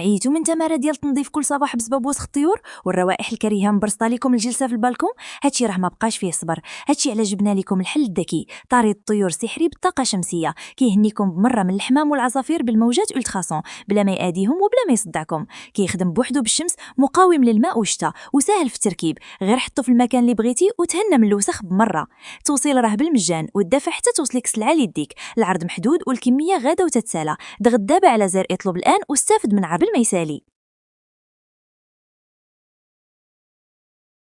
عيتو من تماره ديال التنظيف كل صباح بسبب وسخ الطيور والروائح الكريهه مبرصطه لكم الجلسه في البالكون؟ هادشي راه ما بقاش فيه صبر. هادشي علاش جبنا لكم الحل الذكي، طريد الطيور سحري بالطاقه الشمسيه، كيهنيكم بمره من الحمام والعصافير بالموجات التراسون بلا ما يأذيهم وبلا ما يصدعكم. كيخدم بوحدو بالشمس، مقاوم للماء والشتاء وسهل في التركيب، غير حطو في المكان اللي بغيتي وتهنى من الوسخ بمره. التوصيل راه بالمجان والدفع حتى توصلك السلعه ليديك، العرض محدود والكميه غاده وتتسالى. ضغط دابا على زر اطلب الان واستافد من عرض ما يسالي.